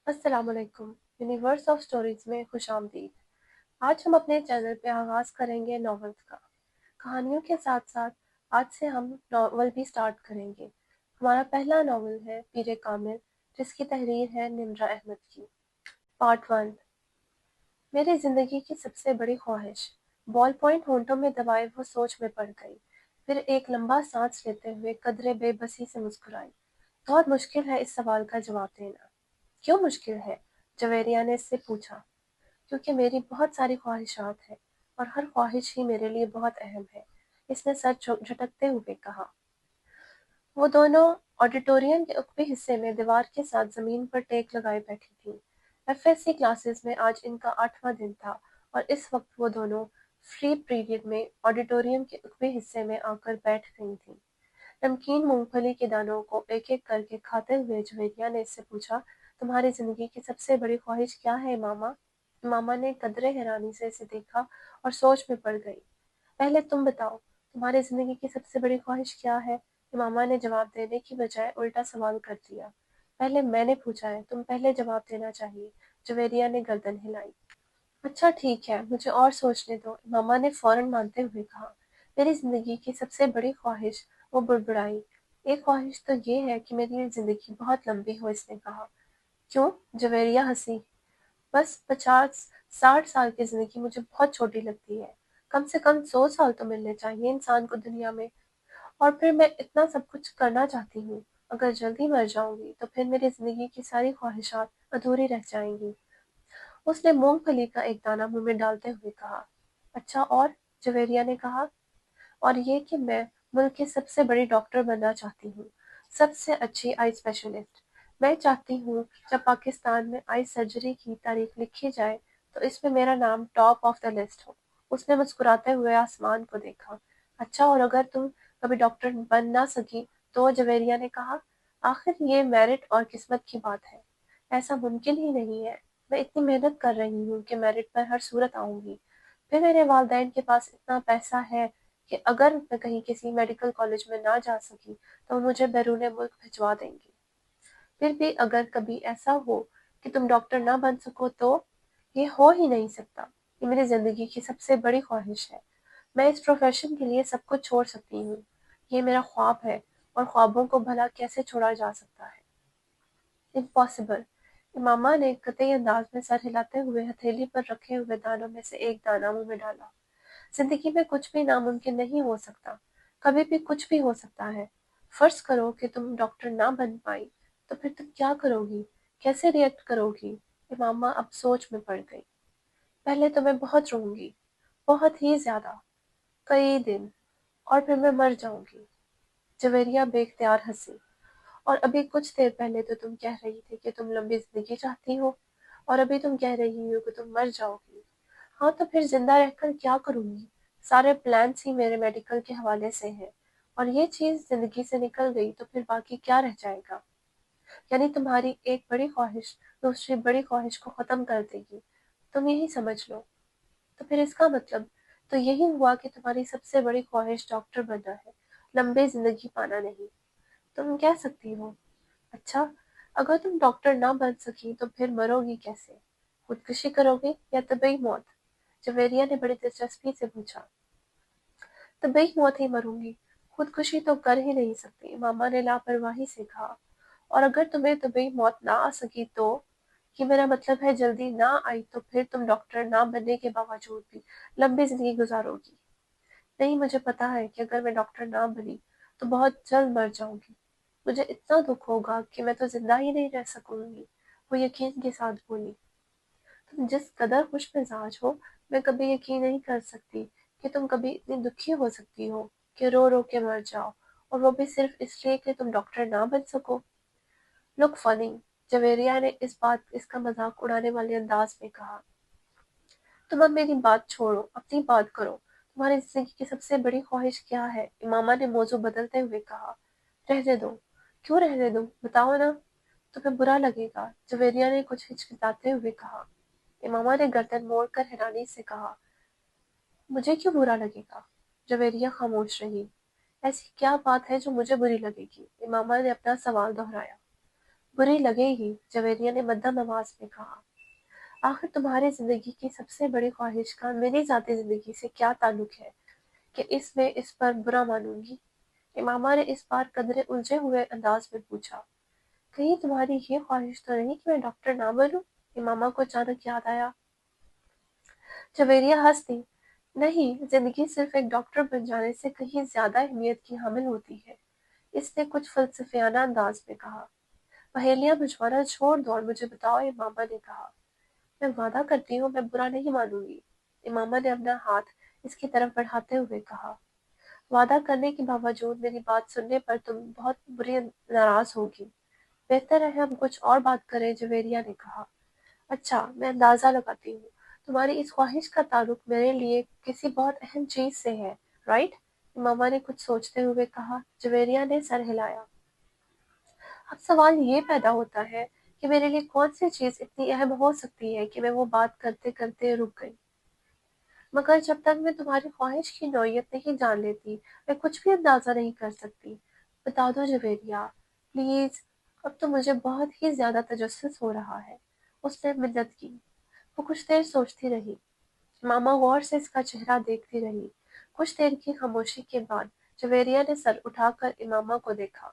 अस्सलाम वालेकुम। Universe of stories में खुश आमदीद। आज हम अपने चैनल पे आगाज़ करेंगे नॉवेल्स का। कहानियों के साथ साथ आज से हम नॉवल भी स्टार्ट करेंगे। हमारा पहला नॉवल है पीरे कामिल, जिसकी तहरीर है निम्रा अहमद की। पार्ट 1। मेरी जिंदगी की सबसे बड़ी ख्वाहिश। बॉल पॉइंट होंठों में दबाए वो सोच में पड़ गई। फिर एक लंबा सांस लेते हुए कदरे बेबसी से मुस्कुराई। बहुत मुश्किल है इस सवाल का जवाब देना। क्यों मुश्किल है? जवेरिया ने इससे पूछा। क्योंकि मेरी बहुत सारी ख्वाहिशात हैं और हर ख्वाहिश ही मेरे लिए बहुत अहम है, इसने सर झटकते हुए कहा। वो दोनों ऑडिटोरियम के ऊपरी हिस्से में दीवार के साथ जमीन पर टेक लगाए बैठी थीं। एफएससी क्लासेस में आज इनका 8वां दिन था और इस वक्त वो दोनों फ्री पीरियड में ऑडिटोरियम के ऊपरी हिस्से में आकर बैठ गई थीं। नमकीन मूंगफली के दानों को एक एक करके खाते हुए जवेरिया ने इससे पूछा, तुम्हारी जिंदगी की सबसे बड़ी ख्वाहिश क्या है मामा? मामा ने कदरे हैरानी से इसे देखा और सोच में पड़ गई। पहले तुम बताओ, तुम्हारी जिंदगी की सबसे बड़ी ख्वाहिश क्या है? मामा ने जवाब देने की बजाय उल्टा सवाल कर दिया। पहले मैंने पूछा है, तुम पहले जवाब देना चाहिए। जवेरिया ने गर्दन हिलाई। अच्छा ठीक है, मुझे और सोचने दो, मामा ने फौरन मानते हुए कहा। मेरी जिंदगी की सबसे बड़ी ख्वाहिश, वो बुड़बुड़ाई। एक ख्वाहिश तो ये है कि मेरी जिंदगी बहुत लंबी हो, इसने कहा। क्यों? जवेरिया हंसी। बस 50-60 साल की जिंदगी मुझे बहुत छोटी लगती है। कम से कम 100 साल तो मिलने चाहिए इंसान को दुनिया में। और फिर मैं इतना सब कुछ करना चाहती हूँ। अगर जल्दी मर जाऊंगी तो फिर मेरी जिंदगी की सारी ख्वाहिशात अधूरी रह जाएंगी। उसने मूंगफली का एक दाना मुंह में डालते हुए कहा। अच्छा और? जवेरिया ने कहा। और ये कि मैं मुल्क की सबसे बड़ी डॉक्टर बनना चाहती हूँ, सबसे अच्छी आई स्पेशलिस्ट। मैं चाहती हूँ जब पाकिस्तान में आई सर्जरी की तारीख लिखी जाए तो इसमें मेरा नाम टॉप ऑफ द लिस्ट हो। उसने मुस्कुराते हुए आसमान को देखा। अच्छा और अगर तुम कभी डॉक्टर बन ना सकी तो? जवेरिया ने कहा। आखिर ये मेरिट और किस्मत की बात है। ऐसा मुमकिन ही नहीं है। मैं इतनी मेहनत कर रही हूँ कि मेरिट पर हर सूरत आऊंगी। फिर मेरे वालिदैन के पास इतना पैसा है कि अगर मैं कहीं किसी मेडिकल कॉलेज में ना जा सकी तो मुझे बैरून मुल्क भिजवा देंगे। फिर भी अगर कभी ऐसा हो कि तुम डॉक्टर ना बन सको तो? ये हो ही नहीं सकता। ये मेरी जिंदगी की सबसे बड़ी ख्वाहिश है। मैं इस प्रोफेशन के लिए सब कुछ छोड़ सकती हूँ। ये मेरा ख्वाब है और ख्वाबों को भला कैसे छोड़ा जा सकता है? इम्पॉसिबल। मामा ने कतई अंदाज में सर हिलाते हुए हथेली पर रखे हुए दानों में से एक दाना मुंह में डाला। जिंदगी में कुछ भी नामुमकिन नहीं हो सकता। कभी भी कुछ भी हो सकता है। फर्ज करो कि तुम डॉक्टर ना बन पाई, तो फिर तुम क्या करोगी? कैसे रिएक्ट करोगी? इमामा अब सोच में पड़ गई। पहले तो मैं बहुत रोऊंगी, बहुत ही ज्यादा, कई दिन, और फिर मैं मर जाऊंगी। जवेरिया बेख्तियार हंसी। और अभी कुछ देर पहले तो तुम कह रही थी कि तुम लंबी जिंदगी चाहती हो, और अभी तुम कह रही हो कि तुम मर जाओगी। हाँ तो फिर जिंदा रहकर क्या करूंगी? सारे प्लान्स ही मेरे मेडिकल के हवाले से हैं, और ये चीज जिंदगी से निकल गई तो फिर बाकी क्या रह जाएगा? यानी तुम्हारी एक बड़ी ख्वाहिश दूसरी बड़ी ख्वाहिश को खत्म कर देगी। तुम यही समझ लो। तो फिर इसका मतलब तो यही हुआ कि तुम्हारी सबसे बड़ी ख्वाहिश डॉक्टर बनना है, लंबी जिंदगी पाना नहीं। तुम कह सकती हो। अच्छा, अगर तुम डॉक्टर ना बन सकी तो फिर मरोगी कैसे? खुदकुशी करोगे या तबई मौत? जवेरिया ने बड़ी दिलचस्पी से पूछा। तबई मौत ही मरूंगी। खुदकुशी तो कर ही नहीं सकती, मामा ने लापरवाही से कहा। और अगर तुम्हें तबई मौत ना आ सकी तो? कि मेरा मतलब है जल्दी ना आई तो फिर तुम डॉक्टर ना बनने के बावजूद भी लंबी जिंदगी गुजारोगी। नहीं, मुझे पता है कि अगर मैं डॉक्टर ना बनी तो बहुत जल्द मर जाऊंगी। मुझे इतना दुख होगा कि मैं तो जिंदा ही नहीं रह सकूंगी। वो यकीन के साथ बोली। तुम जिस कदर खुश मिजाज हो, मैं कभी यकीन नहीं कर सकती कि तुम कभी इतनी दुखी हो सकती हो कि रो रो के मर जाओ, और वो भी सिर्फ इसलिए कि तुम डॉक्टर ना बन सको। Look funny. जवेरिया ने इसका मजाक उड़ाने वाले अंदाज में कहा। तुम अब मेरी बात छोड़ो, अपनी बात करो। तुम्हारी जिंदगी की सबसे बड़ी ख्वाहिश क्या है? इमामा ने मौजू बदलते हुए कहा। रहने दो। क्यों रहने दो? बताओ ना। तुम्हें बुरा लगेगा, जवेरिया ने कुछ हिचकिचाते हुए कहा। इमामा ने गर्दन मोड़कर हैरानी से कहा। मुझे क्यों बुरा लगेगा? जवेरिया खामोश रही। ऐसी क्या बात है जो मुझे बुरी लगेगी? इमामा ने अपना सवाल दोहराया। बुरी लगेगी, जवेरिया ने मध्यम आवाज में कहा। आखिर तुम्हारी जिंदगी की सबसे बड़ी ख्वाहिश का मेरी जाती जिंदगी से क्या ताल्लुक है कि इसमें इस पर बुरा मानूंगी? इमामा ने इस बार कदरे उलझे हुए अंदाज में पूछा। कहीं तुम्हारी ये ख्वाहिश तो नहीं कि मैं डॉक्टर ना बनूं? इमामा को अचानक याद आया। जवेरिया हंस दी। नहीं, जिंदगी सिर्फ एक डॉक्टर बन जाने से कहीं ज्यादा अहमियत की हामिल होती है, इसने कुछ फलसफियाना अंदाज में कहा। पहेलियां बुझवाना छोड़ दो और मुझे बताओ, इमामा ने कहा। मैं वादा करती हूँ मैं बुरा नहीं मानूंगी, इमामा ने अपना हाथ इसकी तरफ बढ़ाते हुए कहा। वादा करने के बावजूद मेरी बात सुनने पर तुम बहुत बुरी नाराज होगी। बेहतर है हम कुछ और बात करें, जवेरिया ने कहा। अच्छा, मैं अंदाजा लगाती हूँ, तुम्हारी इस ख्वाहिश का ताल्लुक मेरे लिए किसी बहुत अहम चीज से है, राइट? इमामा ने कुछ सोचते हुए कहा। जवेरिया ने सर हिलाया। अब सवाल ये पैदा होता है कि मेरे लिए कौन सी चीज इतनी अहम हो सकती है कि मैं वो बात करते करते रुक गई। मगर जब तक मैं तुम्हारी ख्वाहिश की नौयत नहीं जान लेती, मैं कुछ भी अंदाजा नहीं कर सकती। बता दो जवेरिया, प्लीज। अब तो मुझे बहुत ही ज्यादा तजस्सुस हो रहा है, उसने मिन्नत की। वो कुछ देर सोचती रही। मामा गौर से इसका चेहरा देखती रही। कुछ देर की खामोशी के बाद जवेरिया ने सर उठाकर इमामा को देखा।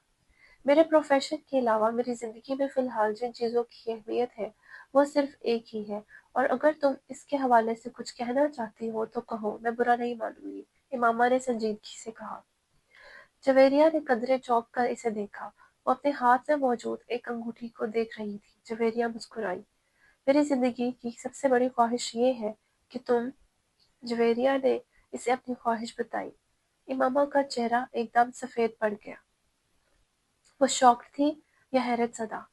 मेरे प्रोफेशन के अलावा मेरी जिंदगी में फिलहाल जिन चीजों की अहमियत है वो सिर्फ एक ही है, और अगर तुम इसके हवाले से कुछ कहना चाहती हो तो कहो, मैं बुरा नहीं मानूंगी, इमामा ने संजीदगी से कहा। जवेरिया ने कदरे चौंक कर इसे देखा। वो अपने हाथ में मौजूद एक अंगूठी को देख रही थी। जवेरिया मुस्कुराई। मेरी जिंदगी की सबसे बड़ी ख्वाहिश ये है कि तुम। जवेरिया ने इसे अपनी ख्वाहिश बताई। इमामा का चेहरा एकदम सफेद पड़ गया। वो शॉक्ड थी या हैरत ज़दा,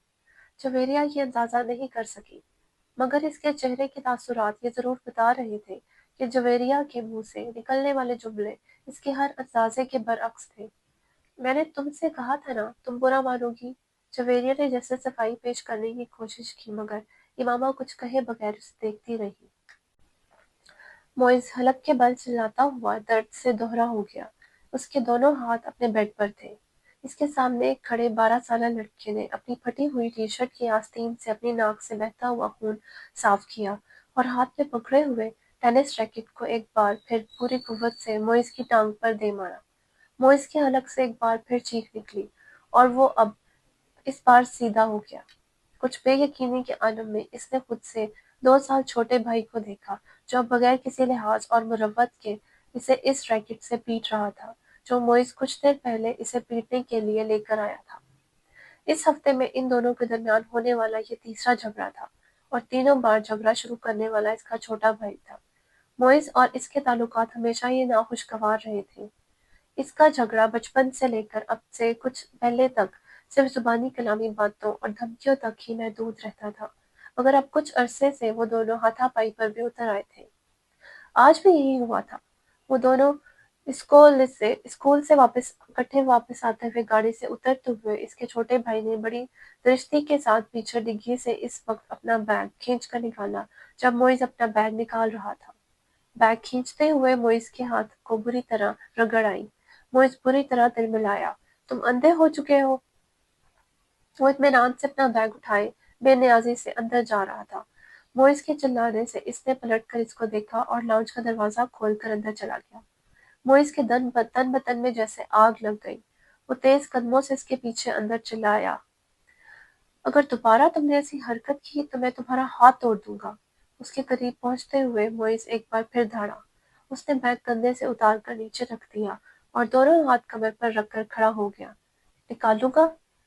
जवेरिया ये अंदाजा नहीं कर सकी, मगर इसके चेहरे के तासुरात ये जरूर बता रहे थे कि जवेरिया के मुंह से निकलने वाले जुमले इसके हर अंदाजे के बरअक्स थे। मैंने तुमसे कहा था ना तुम बुरा मानोगी। जवेरिया ने जैसे सफाई पेश करने की कोशिश की, मगर इमामा कुछ कहे बगैर उसे देखती रही। मोइज हलक के बल चिल्लाता हुआ दर्द से दोहरा हो गया। उसके दोनों हाथ अपने बेड पर थे। इसके सामने खड़े 12 साला लड़के ने अपनी फटी हुई टी शर्ट की आस्तीन से अपनी नाक से बहता हुआ खून साफ किया और हाथ में पकड़े हुए टेनिस रैकेट को एक बार फिर पूरी कुव्वत से मोइज की टांग पर दे मारा। मोइज की हलक से एक बार फिर चीख निकली, और वो अब इस बार सीधा हो गया। कुछ बेयकीनी के आलम में इसने खुद से 2 साल छोटे भाई को देखा, जो अब बगैर किसी लिहाज और मुरव्वत के इसे इस रैकेट से पीट रहा था जो मोइस कुछ देर पहले इसे पीटने के लिए लेकर आया था। इस हफ्ते में इन दोनों के दरमियान होने वाला ये तीसरा झगड़ा था, और तीनों बार झगड़ा शुरू करने वाला इसका छोटा भाई था। मोइस और इसके ताल्लुकात हमेशा ही नाखुशगवार रहे थे। इसका झगड़ा बचपन से लेकर अब से कुछ पहले तक सिर्फ जुबानी कलामी बातों और धमकियों तक ही महदूद रहता था, मगर अब कुछ अरसे से वो दोनों हाथापाई पर भी उतर आए थे। आज भी यही हुआ था। वो दोनों स्कूल से वापस इकट्ठे वापस आते हुए गाड़ी से उतरते हुए इसके छोटे भाई ने बड़ी दृष्टि के साथ पीछे डिग्गी से इस वक्त अपना बैग खींच कर निकाला जब मोइज अपना बैग निकाल रहा था। बैग खींचते हुए मोइस के हाथ को बुरी तरह रगड़ आई। मोइस बुरी तरह तिलमिलाया। तुम अंधे हो चुके हो। वो इत्मीनान से अपना बैग उठाए बेनियाजी से अंदर जा रहा था। मोइस के चिल्लाने से इसने पलटकर इसको देखा और लाउंज का दरवाजा खोलकर अंदर चला गया। मोइस के तन बतन में जैसे आग लग गई। वो तेज कदमों से इसके पीछे अंदर चिल्लाया, अगर दोबारा तुमने ऐसी हरकत की तो मैं तुम्हारा हाथ तोड़ दूंगा। उसके करीब पहुंचते हुए मोइस एक बार फिर दौड़ा। उसने बैग कंधे से उतार कर नीचे रख दिया और दोनों हाथ कमर पर रखकर खड़ा हो गया। निकालूंगा?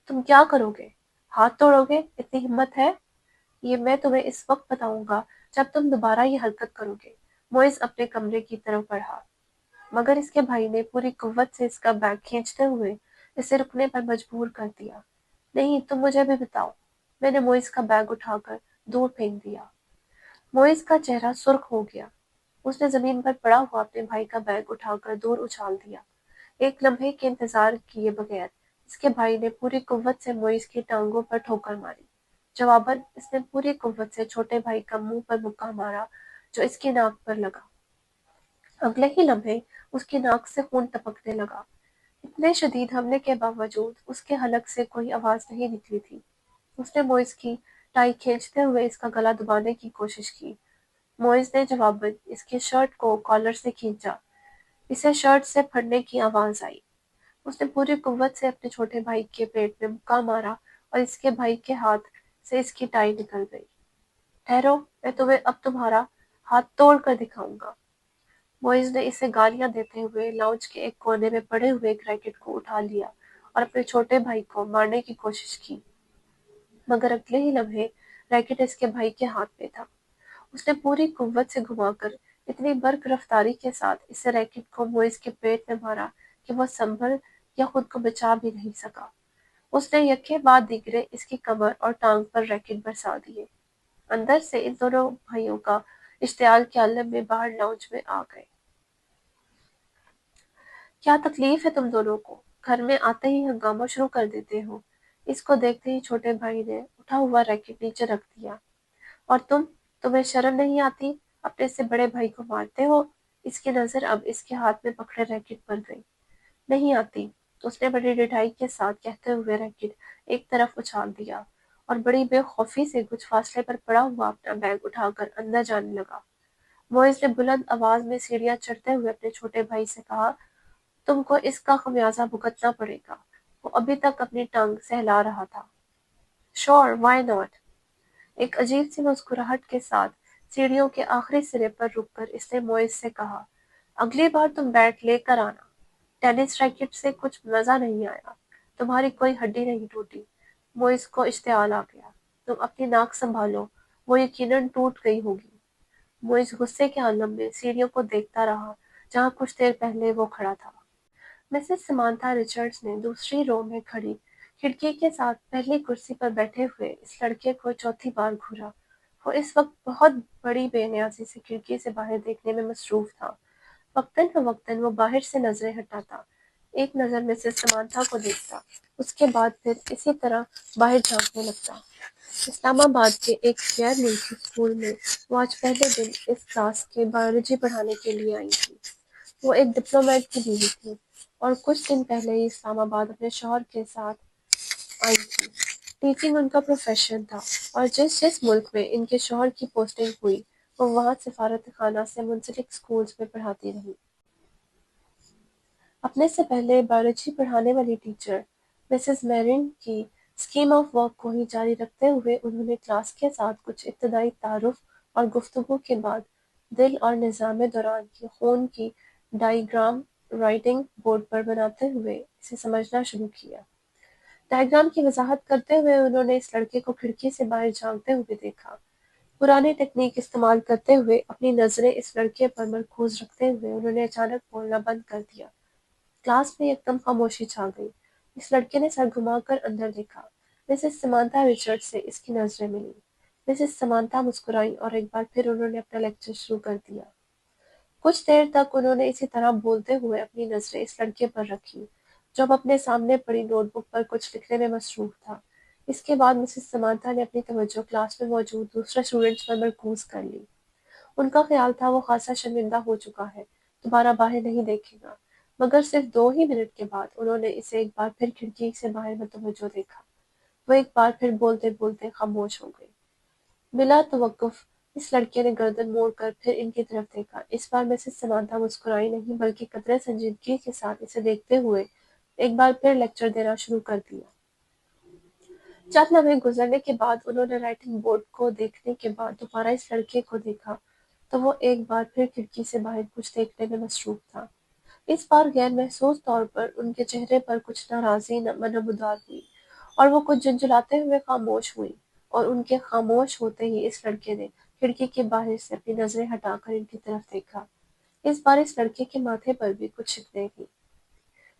तुम क्या करोगे? हाथ तोड़ोगे? इतनी हिम्मत है? ये मैं तुम्हें इस वक्त बताऊंगा जब तुम दोबारा ये हरकत करोगे। मोइस अपने कमरे की तरफ बढ़ा, मगर इसके भाई ने पूरी कुव्वत से इसका बैग खींचते हुए इसे रुकने पर मजबूर कर दिया। नहीं, तुम मुझे भी बताओ। मैंने मोइस का बैग उठाकर दूर फेंक दिया। मोइस का चेहरा सुर्ख हो गया। उसने जमीन पर पड़ा हुआ अपने भाई का बैग उठाकर दूर उछाल दिया। एक लम्हे के इंतजार किए बगैर इसके भाई ने पूरी कुव्वत से मोइस की टांगों पर ठोकर मारी। जवाबन इसने पूरी कुव्वत से छोटे भाई का मुंह पर मुक्का मारा जो इसकी नाक पर लगा। अगले ही लम्हे उसकी नाक से खून टपकने लगा। इतने शदीद हमले के बावजूद उसके हलक से कोई आवाज नहीं निकली थी। उसने मोइज़ की टाई खींचते हुए इसका गला दबाने की कोशिश की। मोइज़ ने जवाबन इसकी शर्ट को कॉलर से खींचा। इसे शर्ट से फटने की आवाज़ आई। उसने पूरी कुव्वत से अपने छोटे भाई के पेट में मुक्का मारा और इसके भाई के हाथ से इसकी टाई निकल गई। ठहरो, मैं तुम्हें अब तुम्हारा हाथ तोड़ कर दिखाऊंगा। मोइज़ ने इसे गालियां देते हुए लाउंज के एक कोने में पड़े हुए एक रैकेट को उठा लिया और अपने छोटे भाई को मारने की कोशिश की, मगर अगले ही लम्हे रैकेट इसके भाई के हाथ में था। उसने पूरी कुव्वत से घुमाकर इतनी बर्क रफ्तारी के साथ इस रैकेट को मोइज़ के पेट में मारा कि वह संभल या खुद को बचा भी नहीं सका। उसने यके बाद दीगरे इसकी कमर और टांग पर रैकेट बरसा दिए। अंदर से इन दोनों भाइयों का इश्तियाल के आलम में बाहर लाउंज में आ गए। क्या तकलीफ है तुम दोनों को? घर में आते ही हंगामा शुरू कर देते हो। इसको देखते ही छोटे भाई ने उठा हुआ रैकेट नीचे रख दिया। और तुम्हें शर्म नहीं आती? अपने से बड़े भाई को मारते हो? इसकी नजर अब इसके हाथ में पकड़े रैकेट पर गई। नहीं आती, उसने बड़ी ढिठाई के साथ कहते हुए रैकेट एक तरफ उछाल दिया और बड़ी बेखौफी से कुछ फासले पर पड़ा हुआ अपना बैग उठाकर अंदर जाने लगा। मोइज ने बुलंद आवाज में सीढ़ियां चढ़ते हुए अपने छोटे भाई से कहा, तुमको इसका खमियाजा भुगतना पड़ेगा। वो अभी तक अपनी टांग सहला रहा था। Sure, why not? एक अजीब सी मुस्कुराहट के साथ सीढ़ियों के आखिरी सिरे पर रुककर इसने मोइज से कहा, अगली बार तुम बैट लेकर आना। टेनिस रैकेट से कुछ मजा नहीं आया। तुम्हारी कोई हड्डी नहीं टूटी। मोइज को इश्तियाल आ गया। तुम अपनी नाक संभालो, वो यकीनन टूट गई होगी। मोइज गुस्से के आलम में सीढ़ियों को देखता रहा जहां कुछ देर पहले वो खड़ा था। मिसेस समांथा रिचर्ड्स ने दूसरी रो में खड़ी खिड़की के साथ पहली कुर्सी पर बैठे हुए इस लड़के को चौथी बार घूरा। वो इस वक्त बहुत बड़ी बेनियाजी से खिड़की से बाहर देखने में मसरूफ था। वक्तन वो बाहर से नजरें हटाता, एक नजर मिसेस समांथा को देखता, उसके बाद फिर इसी तरह बाहर झांकने लगता। इस्लामाबाद के एक गैर मुल्की स्कूल में वो आज पहले दिन इस क्लास के बायोलॉजी पढ़ाने के लिए आई थी। वो एक डिप्लोमेट की बीवी थी और कुछ दिन पहले ही इस्लामाबाद अपने शौहर के साथ आई थी। टीचिंग उनका प्रोफेशन था और जिस जिस मुल्क में इनके शौहर की पोस्टिंग हुई वो वहाँ सफारत खाना से मुंसलिक स्कूल्स में पढ़ाती रही। अपने से पहले बायोलॉजी पढ़ाने वाली टीचर मिसेस मेरिन की स्कीम ऑफ वर्क को ही जारी रखते हुए उन्होंने क्लास के साथ कुछ इब्तदाई तारुफ और गुफ्तगू के बाद दिल और निज़ाम दौरान की खून की डायग्राम राइटिंग बोर्ड पर बनाते हुए इसे समझना शुरू किया। डायग्राम की वजाहत करते हुए उन्होंने इस लड़के को खिड़की से बाहर झांकते हुए देखा। पुरानी टेक्निक इस्तेमाल करते हुए अपनी नजरें इस लड़के पर मरकूज रखते हुए उन्होंने अचानक बोलना बंद कर दिया। क्लास में एकदम खामोशी छा गई। इस लड़के ने सर घुमाकर अंदर देखा। मिसेस समांथा रिचर्ड से इसकी नजरें मिली। मिसेस समांथा मुस्कुराई और एक बार फिर उन्होंने अपना लेक्चर शुरू कर दिया। कुछ देर तक उन्होंने इसी तरह बोलते हुए अपनी नजरें इस लड़के पर रखी, जो अब अपने सामने पड़ी नोटबुक पर कुछ लिखने में मसरूफ था। इसके बाद मिसेस समांथा ने अपनी तवज्जो क्लास में मौजूद दूसरे स्टूडेंट्स पर मरकूज कर ली। उनका ख्याल था वो खासा शर्मिंदा हो चुका है, दोबारा बाहर नहीं देखेगा। मगर सिर्फ 2 ही मिनट के बाद उन्होंने इसे एक बार फिर खिड़की से बाहर मतवज्जो देखा। वो एक बार फिर बोलते बोलते खामोश हो गई। बिला तवक्कुफ इस लड़के ने गर्दन मोड़कर फिर इनकी तरफ देखा। इस बार मिसेस समांथा मुस्कुराई नहीं बल्कि कदरे संजीदगी के साथ इसे देखते हुए एक बार फिर लेक्चर देना शुरू कर दिया। चंद लम्हे गुजरने के बाद उन्होंने राइटिंग बोर्ड को देखने के बाद दोबारा इस लड़के को देखा तो वो एक बार फिर खिड़की से बाहर कुछ देखने में मसरूफ था। इस बार गैर महसूस तौर पर उनके चेहरे पर कुछ नाराजगी नमूदार हुई और वो कुछ झुंझुलाते हुए खामोश हुई और उनके खामोश होते ही इस लड़के ने खिड़की के बाहर से अपनी नजरें हटाकर इनकी तरफ देखा। इस बार इस लड़के के माथे पर भी कुछ शिकने की।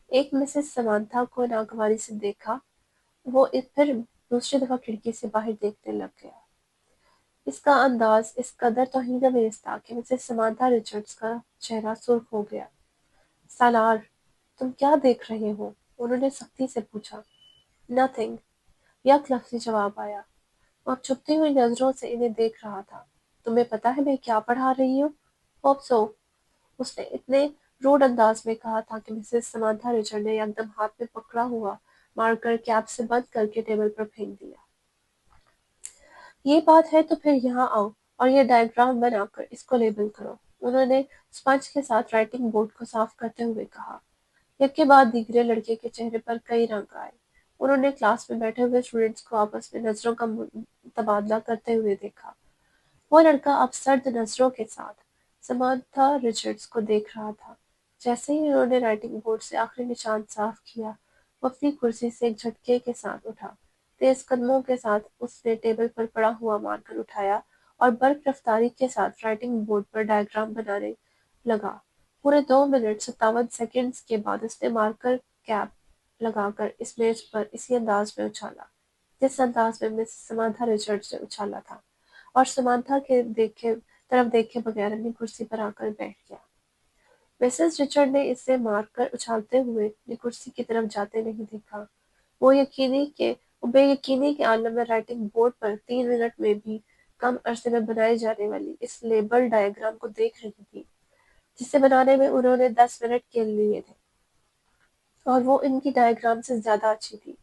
एक मिसेस समांथा को नागवारी से देखा, वो फिर दूसरी दफा खिड़की से बाहर देखने लग गया। इसका अंदाज इस कदर तौहीन-आमेज़ था कि मिसेस समांथा रिचर्ड्स का चेहरा सुर्ख हो गया। सालार, तुम क्या देख रहे हो? उन्होंने सख्ती से पूछा। नथिंग, यक लफ्ज़ी जवाब आया। वो अब छुपती हुई नजरों से इन्हें देख रहा था। तुम्हें पता है मैं क्या पढ़ा रही हूँ? होप सो, उसने इतने रूड अंदाज में कहा था कि मिसेस समांथा रिचर्ड ने एकदम हाथ में पकड़ा हुआ मारकर कैप से बंद करके टेबल पर फेंक दिया। یہ بات ہے تو پھر یہاں آؤ اور یہ ڈائیگرام بنا کر اس کو لیبل کرو، انہوں نے اسپنج کے ساتھ رائٹنگ بورڈ کو صاف کرتے ہوئے کہا۔ یک کے بعد دیگرے لڑکے کے چہرے پر کئی رنگ آئے۔ انہوں نے کلاس میں بیٹھے ہوئے اسٹوڈنٹس کو آپس میں نظروں کا تبادلہ کرتے ہوئے دیکھا۔ وہ لڑکا اب سرد نظروں کے ساتھ سمانتھا رچرڈز کو دیکھ رہا تھا۔ جیسے ہی انہوں نے رائٹنگ بورڈ سے آخری نشان صاف کیا، وہ اپنی کرسی سے ایک جھٹکے کے ساتھ اٹھا۔ تیز قدموں کے ساتھ اس نے ٹیبل پر پڑا ہوا مارکر اٹھایا اور برق رفتاری کے ساتھ رائٹنگ بورڈ پر ڈائیگرام بنانے لگا۔ پورے 2 منٹ 57 سیکنڈز کے بعد اس نے مارکر کیپ لگا کر اس میز پر اسی انداز میں اچھالا جس انداز میں مسز سمانتھا رچرڈز نے اچھالا تھا، اور سمانتھا کے طرف دیکھے بغیر اپنی کرسی پر آ کر بیٹھ گیا۔ مسز رچرڈ نے اسے مارکر اچھالتے ہوئے اپنی کرسی کی طرف جاتے نہیں دیکھا۔ وہ بے یقینی کے عالم میں رائٹنگ بورڈ پر 3 منٹ میں بھی کم عرصے میں بنائی جانے والی اس لیبل ڈائیگرام کو دیکھ رہی تھی، جسے بنانے میں انہوں نے 10 منٹ کے لیے تھے، اور وہ ان کی ڈائیگرام سے زیادہ اچھی تھی۔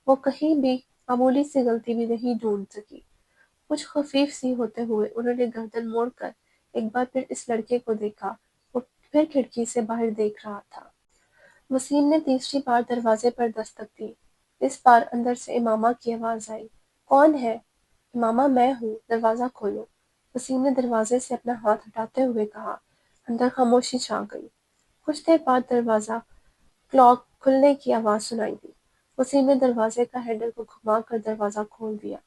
وہ کہیں بھی معمولی سی غلطی بھی نہیں ڈھونڈ سکی۔ کچھ خفیف سی ہوتے ہوئے انہوں نے گردن موڑ کر ایک بار پھر اس لڑکے کو دیکھا۔ وہ پھر کھڑکی سے باہر دیکھ رہا تھا۔ وسیم نے تیسری بار دروازے پر دستک دی۔ اس بار اندر سے امامہ کی آواز آئی، کون ہے؟ امامہ میں ہوں، دروازہ کھولو۔ وسیم نے دروازے سے اپنا ہاتھ ہٹاتے ہوئے کہا۔ اندر خاموشی چھا گئی۔ کچھ دیر بعد دروازہ کلاک کھلنے کی آواز سنائی دی۔ وسیم نے دروازے کا ہینڈل کو گھما کر دروازہ کھول دیا۔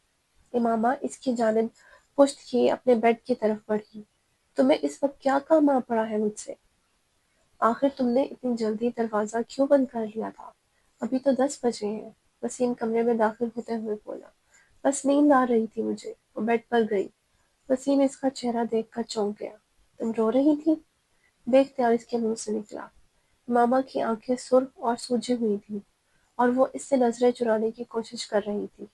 امامہ اس کی جانب پشت کیے اپنے بیڈ کی طرف بڑھی۔ تمہیں اس وقت کیا کام آ پڑا ہے مجھ سے؟ آخر تم نے اتنی جلدی دروازہ کیوں بند کر لیا تھا؟ ابھی تو 10 بجے ہیں۔ وسیم کمرے میں داخل ہوتے ہوئے بولا۔ بس نیند آ رہی تھی مجھے۔ وہ بیڈ پر گئی۔ وسیم اس کا چہرہ دیکھ کر چونک گیا۔ تم رو رہی تھی؟ بے اختیار اس کے منہ سے نکلا۔ ماما کی آنکھیں سرخ اور سوجی ہوئی تھیں اور وہ اس سے نظریں چرانے کی کوشش کر رہی تھی۔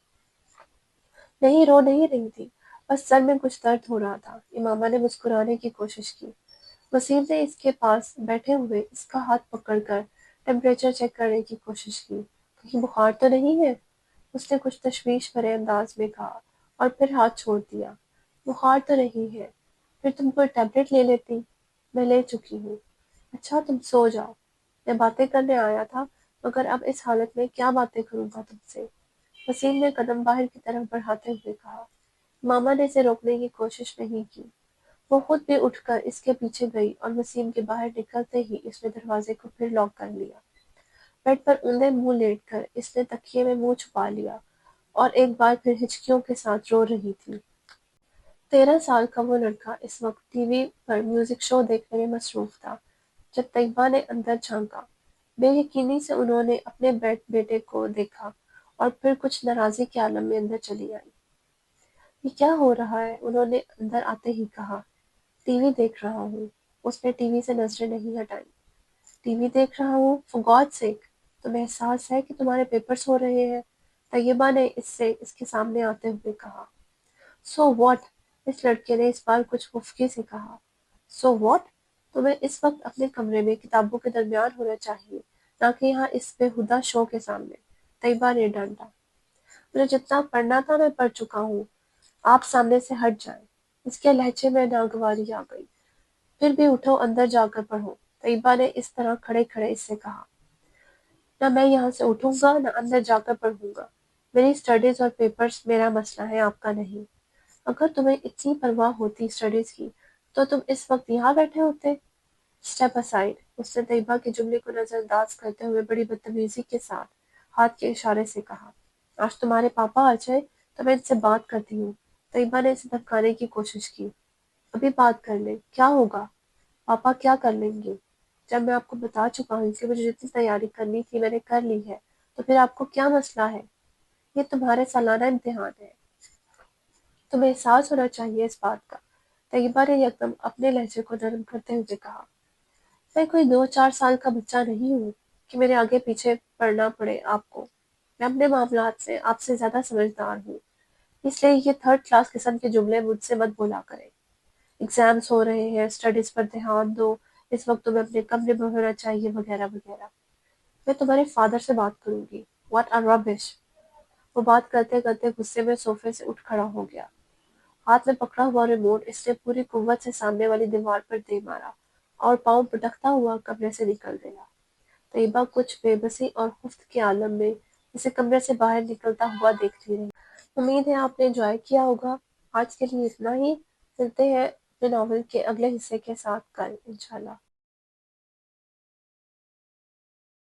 نہیں، رو نہیں رہی تھی، بس سر میں کچھ درد ہو رہا تھا۔ امامہ نے مسکرانے کی کوشش کی۔ وسیم نے اس کے پاس بیٹھے ہوئے اس کا ہاتھ پکڑ کر ٹمپریچر چیک کرنے کی کوشش کی۔ کہیں بخار تو نہیں ہے؟ اس نے کچھ تشویش بھرے انداز میں کہا اور پھر ہاتھ چھوڑ دیا۔ بخار تو نہیں ہے، پھر تم کوئی ٹیبلٹ لے لیتی۔ میں لے چکی ہوں۔ اچھا تم سو جاؤ، میں باتیں کرنے آیا تھا، مگر اب اس حالت میں کیا باتیں کروں گا تم سے؟ وسیم نے قدم باہر کی طرف بڑھاتے ہوئے کہا۔ ماما نے اسے روکنے کی کوشش نہیں کی۔ وہ خود بھی اٹھ کر اس کے پیچھے گئی اور وسیم کے باہر نکلتے ہی اس نے دروازے کو پھر لاک کر لیا۔ بیڈ پر اوندے منہ لیٹ کر اس نے تکیے میں منہ چھپا لیا اور ایک بار پھر ہچکیوں کے ساتھ رو رہی تھی۔ 13 سال کا وہ لڑکا اس وقت ٹی وی پر میوزک شو دیکھنے میں مصروف تھا۔ جب طیبہ نے اندر جھانکا، بے یقینی سے انہوں نے اپنے بیٹے کو دیکھا اور پھر کچھ ناراضی کے عالم میں اندر چلی آئی۔ یہ کیا ہو رہا ہے؟ انہوں نے اندر آتے ہی کہا۔ ٹی وی دیکھ رہا ہوں۔ اس نے ٹی وی سے نظریں نہیں ہٹائیں۔ ٹی وی دیکھ رہا ہوں؟ فار گاڈ سیک، تمہیں احساس ہے کہ تمہارے پیپرز ہو رہے ہیں؟ طیبہ نے اس کے سامنے آتے ہوئے کہا۔ So what? اس لڑکے نے اس بار کچھ خفگی سے کہا۔ So what? تمہیں اس وقت اپنے کمرے میں کتابوں کے درمیان ہونا چاہیے، نہ کہ یہاں اس بےہودہ شو کے سامنے، طیبہ نے ڈانٹا۔ مجھے جتنا پڑھنا تھا میں پڑھ چکا ہوں، آپ سامنے سے ہٹ جائیں۔ اس کے لہجے میں ناگواری آ گئی۔ پھر بھی اٹھو، اندر جا کر پڑھو، طیبہ نے اس طرح کھڑے کھڑے اس سے کہا۔ نہ میں یہاں سے اٹھوں گا نہ اندر جا کر پڑھوں گا۔ میری اسٹڈیز اور پیپرز میرا مسئلہ ہے، آپ کا نہیں۔ اگر تمہیں اتنی پرواہ ہوتی اسٹڈیز کی تو تم اس وقت یہاں بیٹھے ہوتے۔ اسٹیپ اسائڈ، اس نے طیبہ کے جملے کو نظر انداز کرتے ہوئے بڑی بدتمیزی کے ساتھ ہاتھ کے اشارے سے کہا۔ آج تمہارے پاپا آ جائے تو میں ان سے بات کرتی ہوں۔ طیبہ نے اسے دھمکانے کی کوشش کی۔ ابھی بات کر لیں، کیا ہوگا؟ پاپا کیا کر لیں گے؟ جب میں آپ کو بتا چکا ہوں کہ مجھے جتنی تیاری کرنی تھی میں نے کر لی ہے، تو پھر آپ کو کیا مسئلہ ہے؟ یہ تمہارے سالانہ امتحان ہے، تمہیں احساس ہونا چاہیے اس بات کا۔ طیبہ نے یکدم اپنے لہجے کو نرم کرتے ہوئے کہا۔ میں کوئی 2-4 سال کا بچہ نہیں ہوں کہ میرے آگے پیچھے پڑنا پڑے آپ کو۔ میں اپنے معاملات میں آپ سے زیادہ سمجھدار ہوں، اس لیے یہ 3rd کلاس قسم کے جملے مجھ سے مت بولا کریں۔ ایگزامز ہو رہے ہیں، اسٹڈیز پر دھیان دو، اس وقت تمہیں اپنے کمرے میں ہونا چاہیے، وغیرہ وغیرہ۔ میں تمہارے فادر سے بات کروں گی۔ واٹ آر ربش! وہ بات کرتے کرتے غصے میں صوفے سے اٹھ کھڑا ہو گیا۔ ہاتھ میں پکڑا ہوا ریموٹ اس نے پوری قوت سے سامنے والی دیوار پر دے مارا اور پاؤں پٹکتا ہوا کمرے سے نکل گیا۔ طیبہ کچھ بے بسی اور خفت کے عالم میں اسے کمرے سے باہر نکلتا ہوا دیکھتی رہی۔ امید ہے آپ نے انجوائے کیا ہوگا۔ آج کے لیے اتنا ہی، ملتے ہیں اپنے ناول کے اگلے حصے کے ساتھ کل انشاءاللہ۔